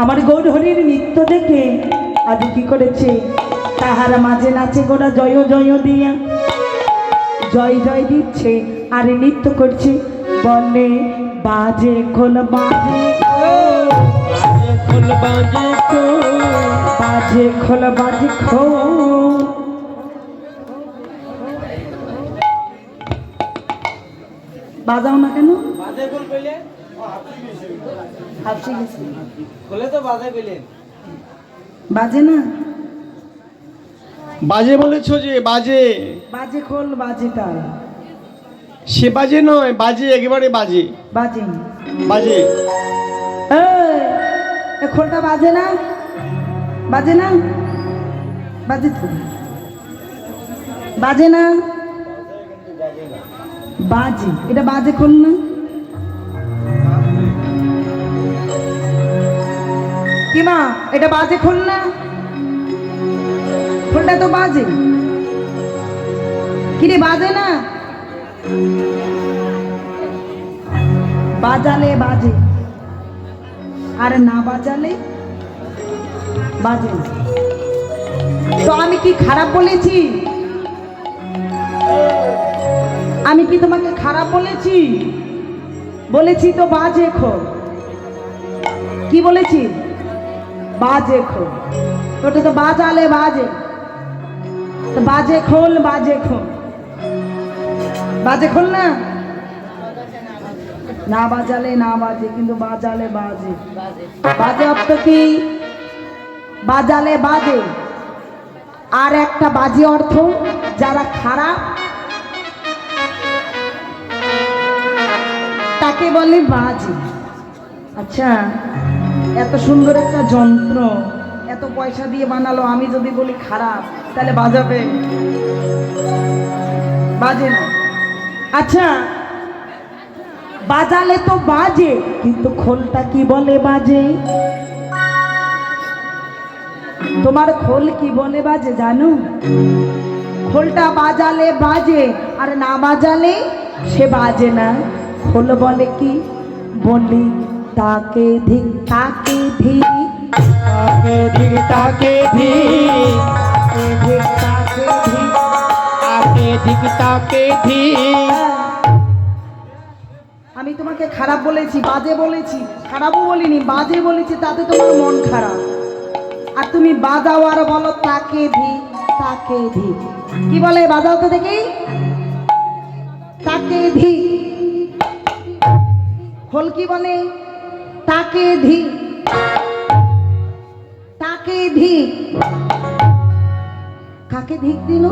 আমার গৌর হরির নৃত্য দেখে আজ কি করেছে, তাহারা মাঝে নাচে গোরা জয় জয় দিয়া জয় জয় দিচ্ছে আর নৃত্য করছে, বলে বাজে খোল বাজে খোল বাজে খোল বাজে খোল বাজে খোল। বাজাও না কেন? বাজে খোল কইলে হাফসি গেছে, খোলে তো বাজে কইলেন। বাজে না, বাজে বলেছো যে বাজে, বাজে খোল বাজে তাল, সে বাজে নয়, বাজে একেবারে বাজে বাজে বাজে। এ খোলটা বাজে না, বাজে না, বাজে তো বাজে না, বাজে, এটা বাজে খোল না? কি মা, এটা বাজে খোল না? খোলটা তো বাজে, কিরে বাজে না? বাজালে বাজে আর না বাজালে বাজে না। তো আমি কি খারাপ বলেছি? আমি কি তোমাকে খারাপ বলেছি? বলেছি তো বাজে খোল। কি বলেছি? বাজে খোল। ওটা তো বাজালে বাজে, তো বাজে খোল বাজে খোল, বাজে খোল না? না বাজালে না বাজে, কিন্তু বাজালে বাজে। বাজে অর্থ কি? বাজালে বাজে। আর একটা বাজে অর্থ, যারা খারাপ তাকে বলে বাজে। আচ্ছা, এত সুন্দর একটা যন্ত্র, এত পয়সা দিয়ে বানালো, আমি যদি বলি খারাপ, তাহলে বাজাবে? বাজে না। আচ্ছা, বাজালে তো বাজে, কিন্তু খোলটা কি বলে বাজে? তোমার খোল কি বলে বাজে জানো? খোলটা বাজালে বাজে, আর না বাজালে সে বাজে না। খোল বলে কি? বলি তাকে ধিক তাকে ধিক তাকে ধিক তাকে ধিক তাকে ধিক। তাকে ধিক তাকে ধিক। আমি তোমাকে খারাপ বলেছি, বাজে বলেছি, খারাপও বলিনি, বাজে বলেছি, তাতে তোমার মন খারাপ। আর তুমি বাজাও আর বলো তাকে ধিক তাকে ধিক। কি বলে? বাজাও তো দেখি, তাকে ধিক। খোল কি বলে? তাকে ধিক তাকে ধিক। কাকে ধিক দিল?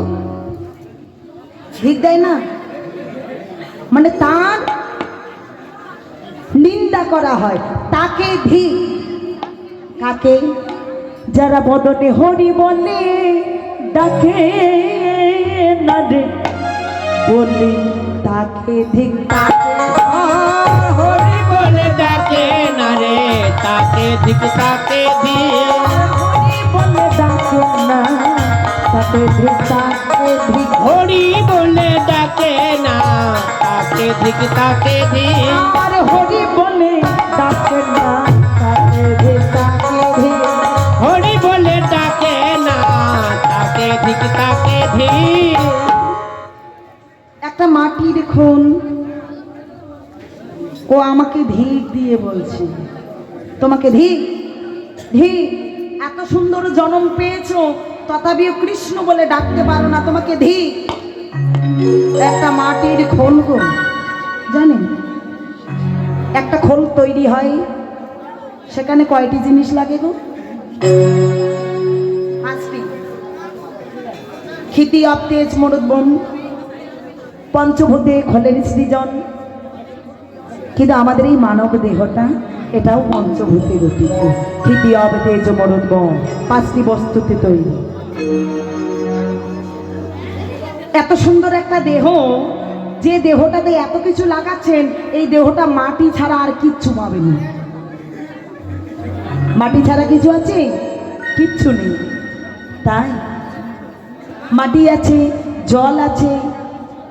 ধিক দেয় না, মানে তার নিন্দা করা হয়, তাকে ধিক। কাকে? যারা বদনে হরি বলে ডাকে না রে, বলি তাকে ধিক তাকে। হরি বলে ডাকে না রে, তাকে ধিক তাকে ধিক। হরি বলে ডাকে না, তাকে ধিক তাকে ধিক। হরি বলে ডাকে না, তাকে ধিক তাকে ধিক। আর হরি বলে ডাকে না, তাকে ধিক তাকে ধিক। হরি বলে ডাকে না, তাকে ধিক তাকে ধিক। একটা মাটির খুন, ও আমাকে ধিক দিয়ে বলছে, তোমাকে ধিক ধিক। এত সুন্দর জন্ম পেয়েছো, তথাপিও কৃষ্ণ বলে ডাকতে পারো না, তোমাকে ধিক। একটা মাটির খোল গো, জানেন একটা খোল তৈরি হয়, সেখানে কয়টি জিনিস লাগে গো? 5টি। ক্ষিতি অবতেজ মরুদ্বন, পঞ্চভূতে খোলের সৃজন। কিন্তু আমাদের এই মানব দেহটা, এটাও পঞ্চভূতে গঠিত। ক্ষিতি অবতেজ মরুদ্বন, 5টি বস্তুতে তৈরি। এত সুন্দর একটা দেহ, যে দেহটাতে এত কিছু লাগাচ্ছেন, এই দেহটা মাটি ছাড়া আর কিচ্ছু পাবে না। মাটি ছাড়া কিছু আছে? কিচ্ছু নেই। তাই মাটি আছে, জল আছে,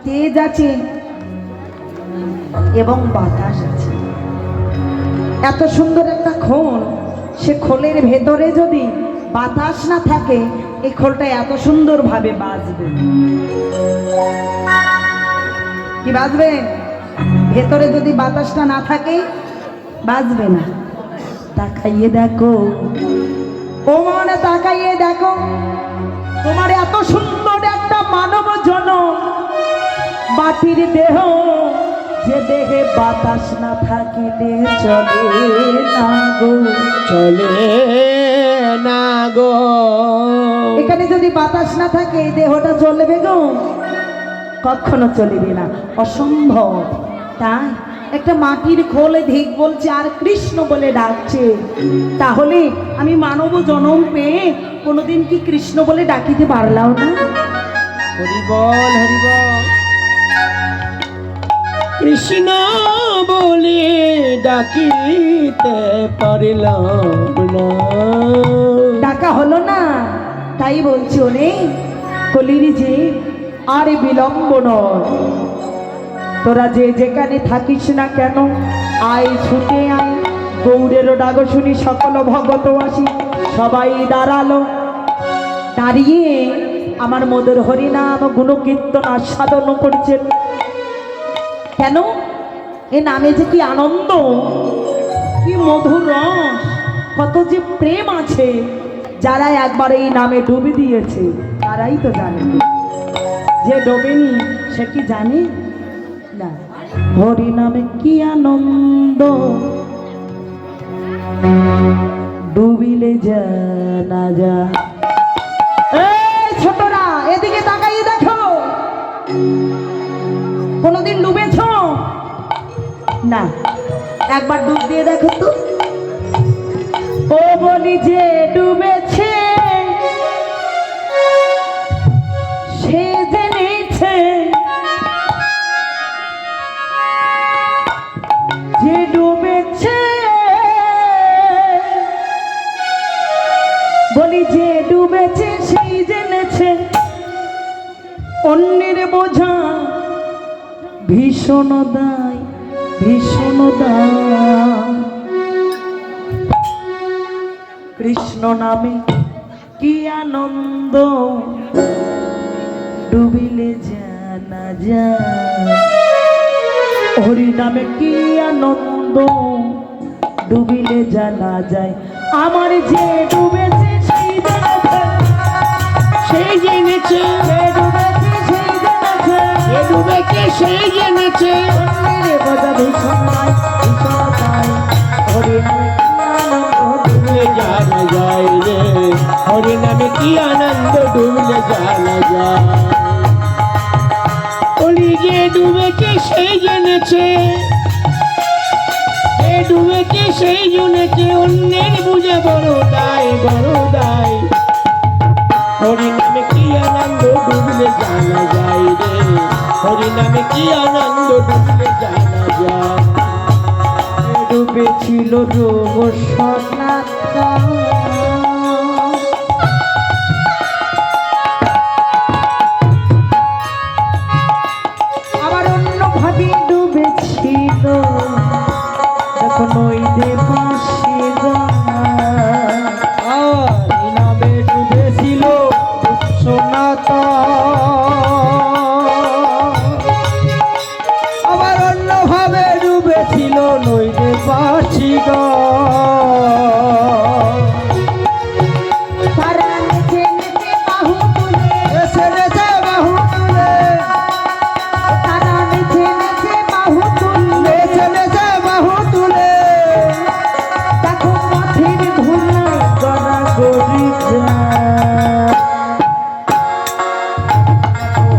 তেজ আছে এবং বাতাস আছে। এত সুন্দর একটা খোল, সে খোলের ভেতরে যদি বাতাস না থাকে এই খোলটা এত সুন্দরভাবে বাজবে। কি বাজবে? ভেতরে যদি বাতাসটা না থাকে বাজবে না। তাকাইয়ে দেখো, ও মনে তাকাইয়ে দেখো, তোমার এত সুন্দর একটা মানব জনম, মাটির দেহ, যে দেহে বাতাস না থাকিলে চলে না গো, চলে না গো। এখানে যদি বাতাস না থাকে এই দেহটা চলবে গো? কখনো চলবে না, অসম্ভব। তাই একটা মাটির খোলে ধিক বলছে আর কৃষ্ণ বলে ডাকছে, তাহলে আমি মানব জনম পেয়ে কোনোদিন কি কৃষ্ণ বলে ডাকিতে পারলাম না? হরি বল, হরি বল। কৃষ্ণ বলে ডাকিতে পারিলাম না, ডাকা হলো না, তাই বলছি ওনে কলির যে আর বিলম্ব নয়, তোরা যে যেখানে থাকিস না কেন আয়, ছুটে আয়, গৌরের ডাক শুনি সকল ভগত আসি। সবাই দাঁড়ালো, দাঁড়িয়ে আমার মধুর হরিনাম গুণকীর্তন আস্বাদন করছেন। কেন? এ নামে যে কি আনন্দ, কি মধুর রস, কত যে প্রেম আছে। যারা একবার এই নামে ডুবে দিয়েছে তারাই তো জানে, যে ডোবেনি সে কি জানে না। হরি নামে কি আনন্দ, ডুবিলে জানা যা। এই ছোটরা এদিকে তাকাইয়ে দেখো, কোনদিন ডুবেছ না? একবার ডুব দিয়ে দেখো তো। ও বলি যে ডুবেছে সে জেনেছে, যে ডুবেছে, বলি যে ডুবেছে সেই জেনেছে, অন্যের বোঝা ভীষণ দায়, ভীষণ দায়। কৃষ্ণ নামে কি আনন্দ, ডুবিলে জানা যায়। হরি নামে কি আনন্দ, ডুবিলে জানা যায়। আমার যে ডুবেছে সেই জেনেছে, সেই জেনেছে, যে ডুবেছে সেই জেনেছে, এ ডুবেছে সেই জেনেছে, অন্যের বোঝা ভীষণ দায়, ভীষণ দায়। হরি নামে কি আনন্দ, ডুবলে জানা যায় রে, হরি নামে কি আনন্দ, ডুবলে জানা যায়। বলি যে ডুবেছে সেই জেনেছে, যে ডুবেছে সেই জেনেছে, অন্যের বুঝে বড় দায়, বড় দায়। হরি নামে কি আনন্দ, ডুবলে জানা যায় রে, হরি নামে কি আনন্দ, ডুবলে জানা যায়। ডুবেছিল রোগ সনাতন, আবার অন্যভাবে ডুবেছিল এখন ওই দেবাসীর নামে ডুবেছিল সনাতন, আবার অন্যভাবে ডুবেছিল নইলে বাছিগণ। তারা নেচে নেচে বাহু তুলে, এসে নেচে বাহু তুলে, তারা নেচে নেচে বাহু তুলে, নেচে নেচে বাহু তুলে, দেখো পথের ধুলায় গড়াগড়ি যায়।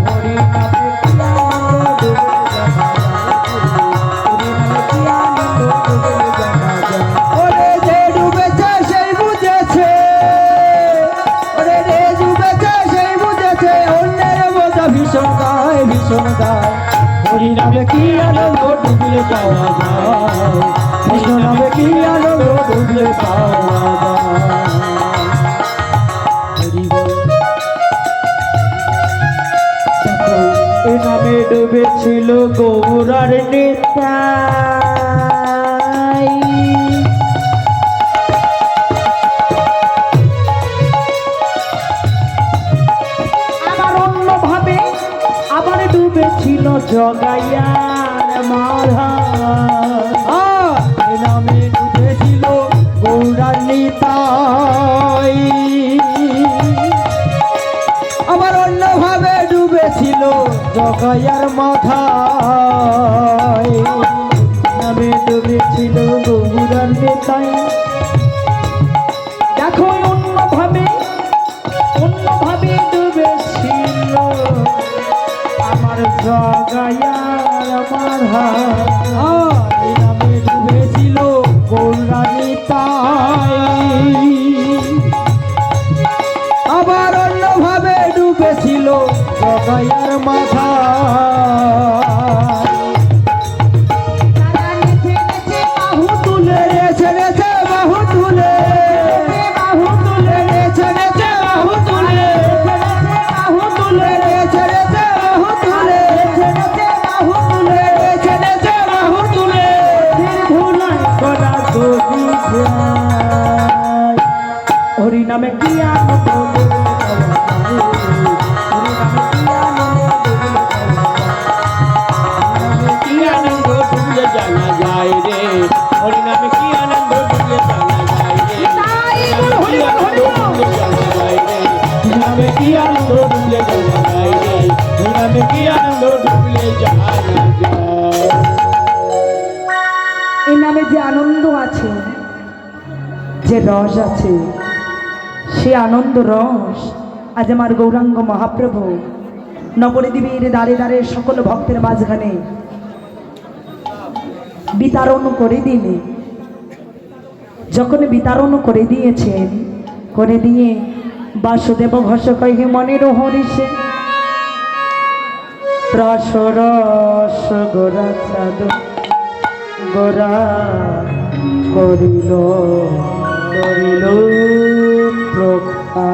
হরি নামে কি আনন্দ, ডুবে জানা যায়। ওরে যে ডুবেছে সেই বুঝেছে, ওরে যে ডুবেছে সেই বুঝেছে, অন্যের বোঝা ভীষণ দায়, ভীষণ দায়। হরি নামে কি আনন্দ, ডুবলে পাওয়া যায়, কৃষ্ণ নামে কি আনন্দ, ডুবলে পাওয়া যায়। হরি বল। দেখো এ নামে ডুবেছিল গৌরার নেতাই, জগাইয়ার মাধা এ নামে ডুবেছিল গৌরান্বিতাই, আবার অন্যভাবে ডুবেছিল জগাইয়ার মাথায়, নামে ডুবেছিল গৌরান্বিতাই। দেখো অন্যভাবে ডুবেছিল আমার জগাইয়ার মাধা এই নামে ডুবেছিল গৌরান্বিতাই, আবার অন্যভাবে ডুবেছিল জগাইয়ার মাথা। তারা নেচে নেচে বাহু তুলে নেচে নেচে বাহু তুলে, বাহু তুলে নেচে নেচে বাহু তুলে, বাহু তুলে নেচে নেচে বাহু তুলে, নেচে বাহু তুলে নেচে নেচে বাহু তুলে, ধুলাই করা গদি যায় হরি নামে কি আনন্দ কি আনন্দ ডুবলে জানা যায় রে হরি নামে কি আনন্দ ডুবলে জানা যায় রে তাই কি আনন্দ ডুবলে জানা যায় রে হরি নামে কি আনন্দ ডুবলে জানা যায় রে হরি নামে কি আনন্দ ডুবলে জানা যায় এই নামে যে আনন্দ আছে, যে রস আছে, সে আনন্দ রস আজ আমার গৌরাঙ্গ মহাপ্রভু নবদ্বীপের দ্বারে দ্বারে সকল ভক্তের মাঝখানে বিতরণ করে দিলে, যখন বিতরণ করে দিয়েছেন, করে দিয়ে বাসুদেব ঘোষ কহে মনের হরিষে রস রস গোরা চাঁদ গোরা করিল করিল প্রকাশ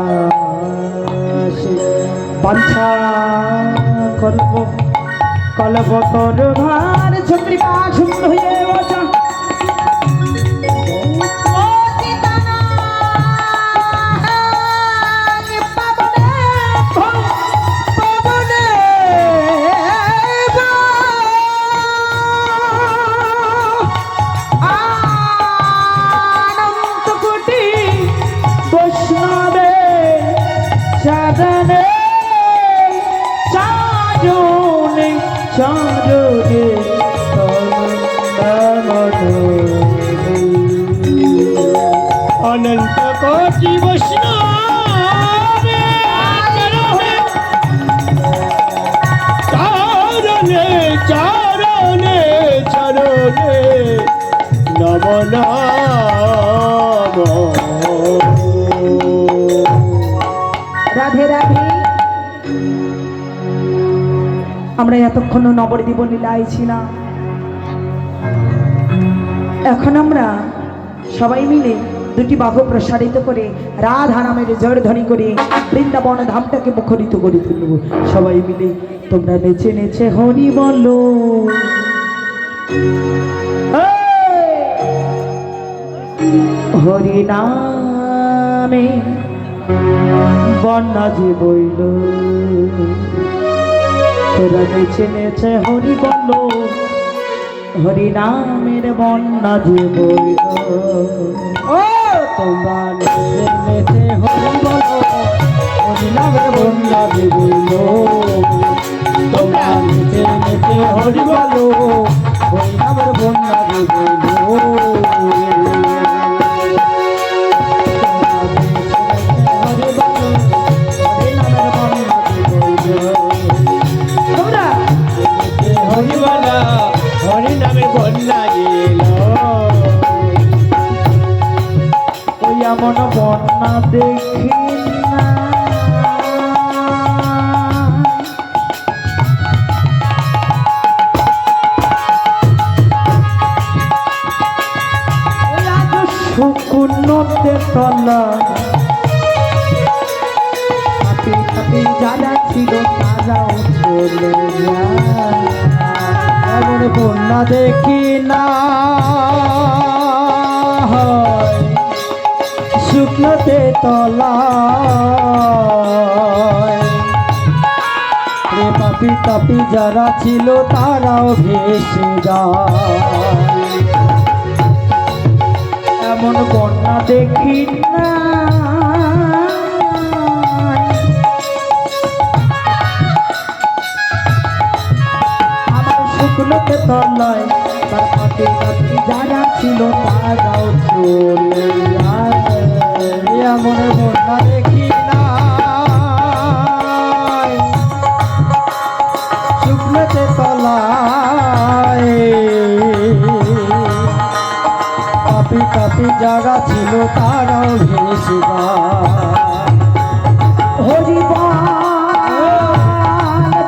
বাঞ্ছা করব কলব তোর ভার ছত্রিকা সুন্দর হয়ে বসা চাঁদে অনন্ত কোটি বৈষ্ণব চরণে চরণে চরণে নম নম রাধে রাধে। আমরা এতক্ষণ নবদ্বীপ লীলায় ছিলাম, এখন আমরা সবাই মিলে দুটি বাহু প্রসারিত করে রাধা নামের জয়ধ্বনি করে বৃন্দাবন ধামটাকে মুখরিত করে তুলব। সবাই মিলে তোমরা নেচে নেচে হরি বলো, হরি নামে বন্যা যে বইল, তোরা নেচে নেচে হরি বলো, হরি নামের বন্যা যে বইল। ও তোমরা নেচে নেচে হরি বলো, হরি নামের বন্যা যে বইল, তোমরা নেচে নেচে হরি বলো, হরি নামের বন্যা যে বইল। হরিবালা হরি নামে বন্যা গেল ওই এমন বন্যা দেখি না, ওই আজ শুকনোতে তলা হাতে হাতে যারা ছিল তারাও চলে যায়। এমন বন্যা দেখি না হয় শুকনোতে তলায়, রে পাপি তাপি যারা ছিল তারাও ভেসে যায়। এমন বন্যা দেখি না আমার শুকনোতে তলায়, তার পাপি তাপি যারা ছিল তারাও চলে যায়। এমন বন্যা দেখি না শুকনোতে তলায়, পাপি তাপি যারা ছিল তারাও ভেসে যায়। হরি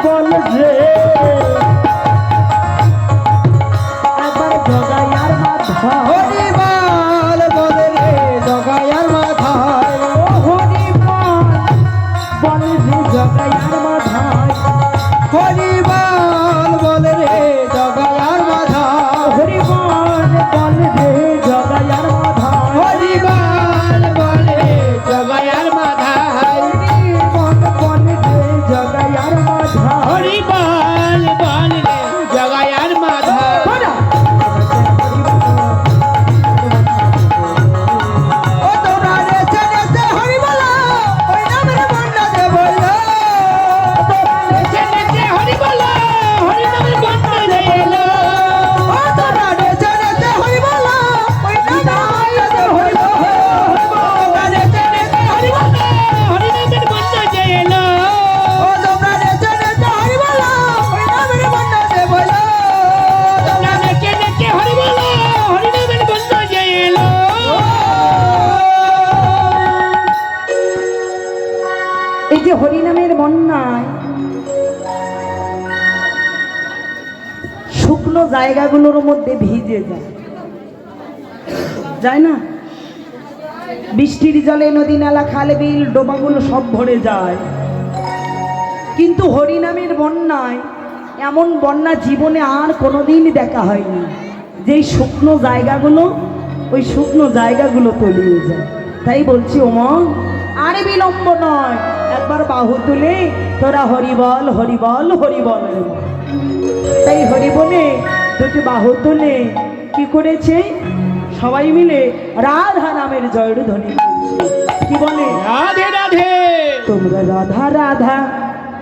বল রে একবার জগাইয়ার মাথায়, হরি বল রে জগাইয়ার মাথায়, ও হরি বল রে জগাইয়ার মাথায়, হরি বল রে জগাইয়ার মাথায়, হরি বল রে জগাইয়ার মাথায়, হরি বল রে জগাইয়ার মাথায়, বল রে জগাইয়ার মাথায়, হরি বল বল রে জগায়ার মাধা। ও তোরা নেচে নেচে হরি বলো, ওই নামের বন্যা দে বলো, নেচে নেচে হরি বলো, হরি নামের বন্যা যে এলো। ও তোরা নেচে নেচে হরি বলো, ওই নামের বন্যা দে বলো, তোরা নেচে নেচে হরি বলো, হরি নামের বন্যা যে এলো। ও তোমরা নেচে নেচে হরি বলো, ওই নামের বন্যা দে বলো, তোমরা নেচে নেচে হরি বলো, হরি নামের বন্যা যে এলো। এই যে হরিনামের বন্যায় শুকনো জায়গাগুলোর মধ্যে ভিজে যায়, যায় না? বৃষ্টির জলে নদী নালা খাল বিল ডোবাগুলো সব ভরে যায়, কিন্তু হরিনামের বন্যায় এমন বন্যা জীবনে আর কোনোদিন দেখা হয়নি, যেই শুকনো জায়গাগুলো ওই শুকনো জায়গাগুলো তলিয়ে যায়। তাই বলছি ওমন আরে বিলম্ব নয়, একবার বাহু তুলে তোরা হরিবল হরিবল হরিবল রে বল। তাই হরি বলে দুটি বাহু তুলে কি করেছে সবাই মিলে রাধা নামের জয়ের ধ্বনি করছে। কি বলে? রাধে রাধে তোমরা রাধা রাধা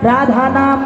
রাধা নাম